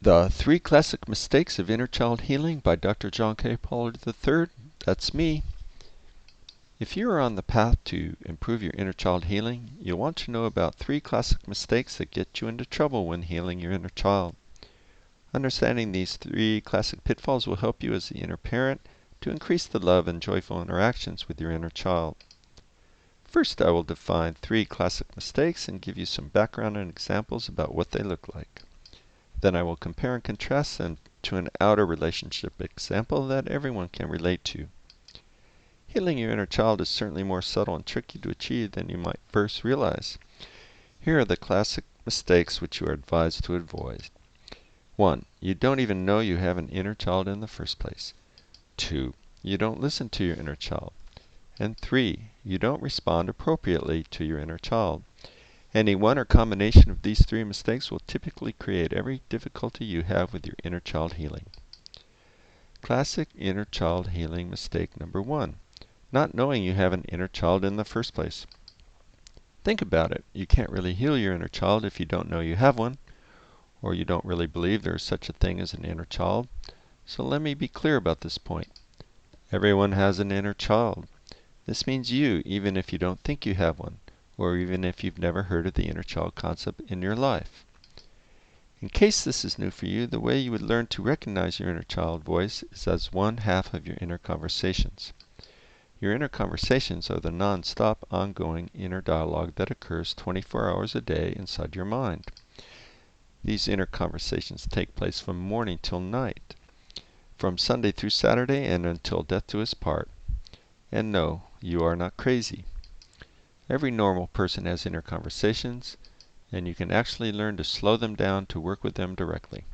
The Three Classic Mistakes of Inner Child Healing by Dr. John K. Pollard III. That's me. If you are on the path to improve your inner child healing, you'll want to know about three classic mistakes that get you into trouble when healing your inner child. Understanding these three classic pitfalls will help you as the inner parent to increase the love and joyful interactions with your inner child. First, I will define three classic mistakes and give you some background and examples about what they look like. Then I will compare and contrast them to an outer relationship example that everyone can relate to. Healing your inner child is certainly more subtle and tricky to achieve than you might first realize. Here are the classic mistakes which you are advised to avoid. 1. You don't even know you have an inner child in the first place. 2. You don't listen to your inner child. And 3. You don't respond appropriately to your inner child. Any one or combination of these three mistakes will typically create every difficulty you have with your inner child healing. Classic inner child healing mistake number 1. Not knowing you have an inner child in the first place. Think about it. You can't really heal your inner child if you don't know you have one, or you don't really believe there is such a thing as an inner child. So let me be clear about this point. Everyone has an inner child. This means you, even if you don't think you have one, or even if you've never heard of the inner child concept in your life. In case this is new for you, the way you would learn to recognize your inner child voice is as one half of your inner conversations. Your inner conversations are the non-stop, ongoing inner dialogue that occurs 24 hours a day inside your mind. These inner conversations take place from morning till night, from Sunday through Saturday and until death do us part. And no, you are not crazy. Every normal person has inner conversations, and you can actually learn to slow them down to work with them directly.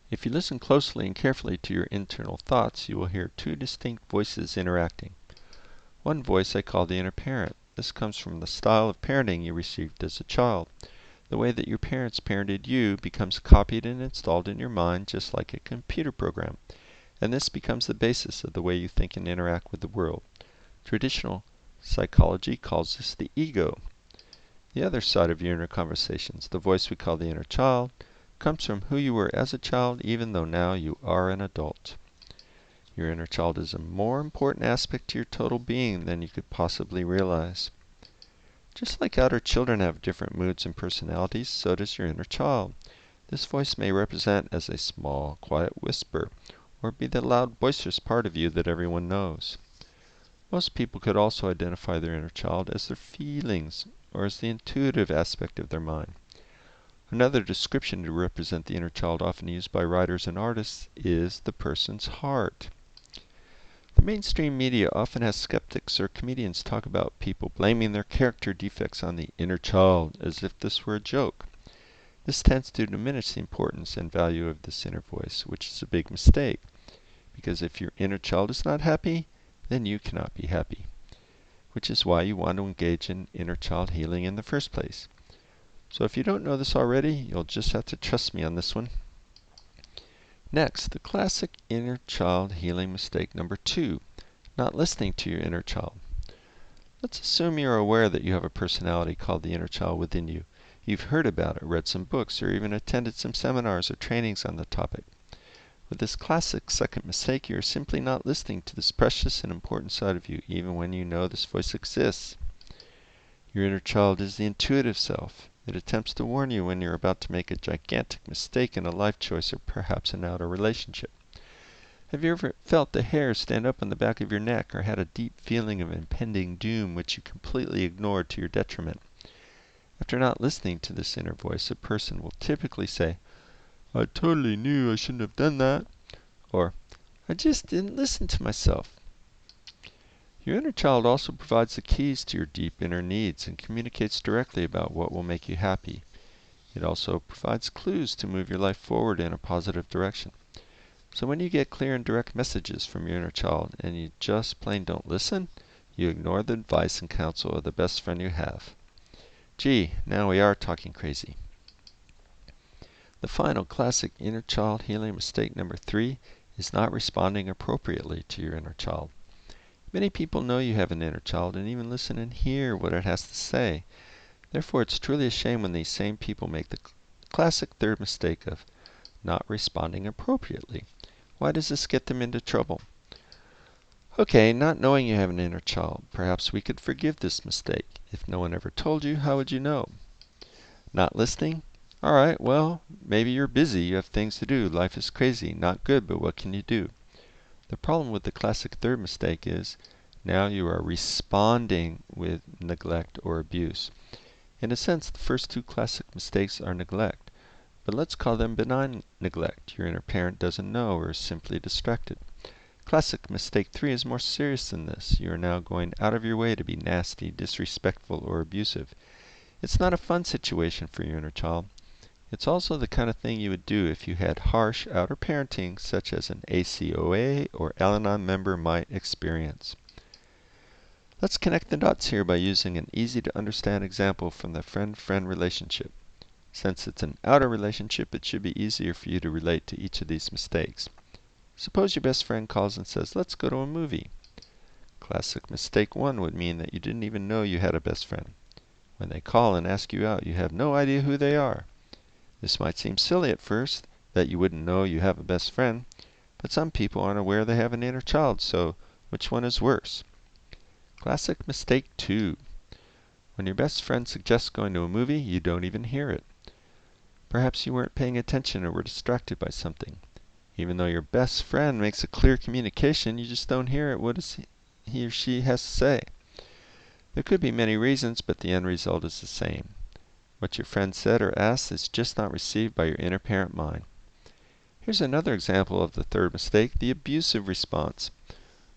If you listen closely and carefully to your internal thoughts, you will hear two distinct voices interacting. One voice I call the inner parent. This comes from the style of parenting you received as a child. The way that your parents parented you becomes copied and installed in your mind just like a computer program, and this becomes the basis of the way you think and interact with the world. Traditional psychology calls this the ego. The other side of your inner conversations, the voice we call the inner child, comes from who you were as a child even though now you are an adult. Your inner child is a more important aspect to your total being than you could possibly realize. Just like outer children have different moods and personalities, so does your inner child. This voice may represent as a small, quiet whisper, or be the loud, boisterous part of you that everyone knows. Most people could also identify their inner child as their feelings, or as the intuitive aspect of their mind. Another description to represent the inner child often used by writers and artists is the person's heart. The mainstream media often has skeptics or comedians talk about people blaming their character defects on the inner child as if this were a joke. This tends to diminish the importance and value of this inner voice, which is a big mistake, because if your inner child is not happy, then you cannot be happy, which is why you want to engage in inner child healing in the first place. So if you don't know this already, you'll just have to trust me on this one. Next, the classic inner child healing mistake number 2, not listening to your inner child. Let's assume you're aware that you have a personality called the inner child within you. You've heard about it, read some books, or even attended some seminars or trainings on the topic. With this classic second mistake, you are simply not listening to this precious and important side of you, even when you know this voice exists. Your inner child is the intuitive self. It attempts to warn you when you're about to make a gigantic mistake in a life choice or perhaps an outer relationship. Have you ever felt the hairs stand up on the back of your neck or had a deep feeling of impending doom which you completely ignored to your detriment? After not listening to this inner voice, a person will typically say, "I totally knew I shouldn't have done that," or "I just didn't listen to myself." Your inner child also provides the keys to your deep inner needs and communicates directly about what will make you happy. It also provides clues to move your life forward in a positive direction. So when you get clear and direct messages from your inner child and you just plain don't listen, you ignore the advice and counsel of the best friend you have. Gee, now we are talking crazy. The final classic inner child healing mistake number 3 is not responding appropriately to your inner child. Many people know you have an inner child and even listen and hear what it has to say. Therefore, it's truly a shame when these same people make the classic third mistake of not responding appropriately. Why does this get them into trouble? Okay, not knowing you have an inner child. Perhaps we could forgive this mistake. If no one ever told you, how would you know? Not listening? Alright, well, maybe you're busy, you have things to do, life is crazy, not good, but what can you do? The problem with the classic third mistake is, now you are responding with neglect or abuse. In a sense, the first two classic mistakes are neglect, but let's call them benign neglect. Your inner parent doesn't know or is simply distracted. Classic mistake 3 is more serious than this. You are now going out of your way to be nasty, disrespectful, or abusive. It's not a fun situation for your inner child. It's also the kind of thing you would do if you had harsh outer parenting such as an ACOA or Al-Anon member might experience. Let's connect the dots here by using an easy to understand example from the friend-friend relationship. Since it's an outer relationship, it should be easier for you to relate to each of these mistakes. Suppose your best friend calls and says, "Let's go to a movie." Classic mistake 1 would mean that you didn't even know you had a best friend. When they call and ask you out, you have no idea who they are. This might seem silly at first, that you wouldn't know you have a best friend, but some people aren't aware they have an inner child, so which one is worse? Classic mistake 2. When your best friend suggests going to a movie, you don't even hear it. Perhaps you weren't paying attention or were distracted by something. Even though your best friend makes a clear communication, you just don't hear it. What he or she has to say? There could be many reasons, but the end result is the same. What your friend said or asked is just not received by your inner parent mind. Here's another example of the third mistake, the abusive response.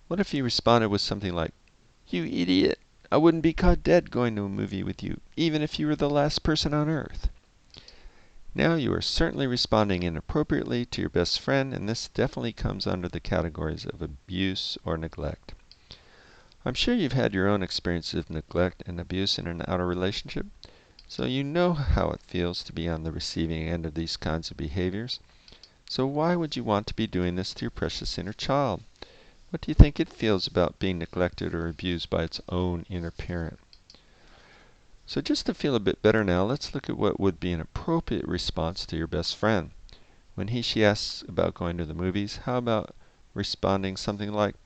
What if you responded with something like, "You idiot! I wouldn't be caught dead going to a movie with you, even if you were the last person on earth." Now you are certainly responding inappropriately to your best friend, and this definitely comes under the categories of abuse or neglect. I'm sure you've had your own experiences of neglect and abuse in an outer relationship, so you know how it feels to be on the receiving end of these kinds of behaviors. So why would you want to be doing this to your precious inner child? What do you think it feels about being neglected or abused by its own inner parent? So just to feel a bit better now, let's look at what would be an appropriate response to your best friend. When she asks about going to the movies, how about responding something like,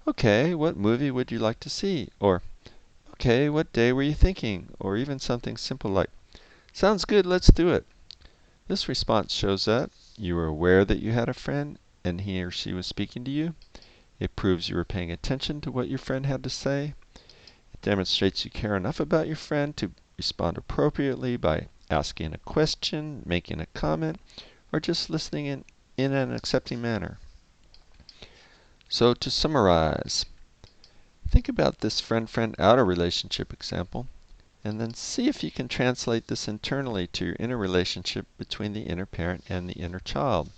"Okay, what movie would you like to see?" Or, "Okay, what day were you thinking?" Or even something simple like, "Sounds good, let's do it." This response shows that you were aware that you had a friend and he or she was speaking to you. It proves you were paying attention to what your friend had to say. It demonstrates you care enough about your friend to respond appropriately by asking a question, making a comment, or just listening in an accepting manner. So to summarize, think about this friend-friend outer relationship example, and then see if you can translate this internally to your inner relationship between the inner parent and the inner child.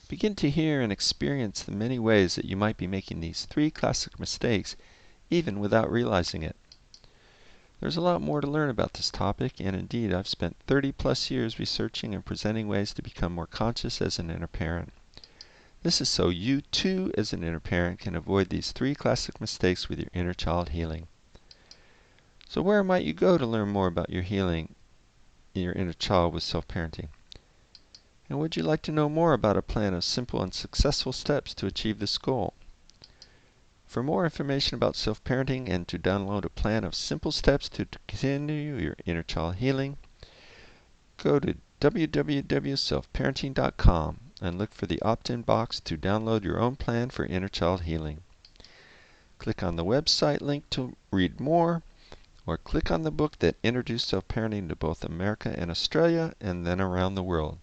Begin to hear and experience the many ways that you might be making these 3 classic mistakes even without realizing it. There's a lot more to learn about this topic, and indeed I've spent 30+ years researching and presenting ways to become more conscious as an inner parent. This is so you too as an inner parent can avoid these 3 classic mistakes with your inner child healing. So where might you go to learn more about your healing in your inner child with self-parenting? And would you like to know more about a plan of simple and successful steps to achieve this goal? For more information about self-parenting and to download a plan of simple steps to continue your inner child healing, go to www.selfparenting.com and look for the opt-in box to download your own plan for inner child healing. Click on the website link to read more, or click on the book that introduced self-parenting to both America and Australia and then around the world.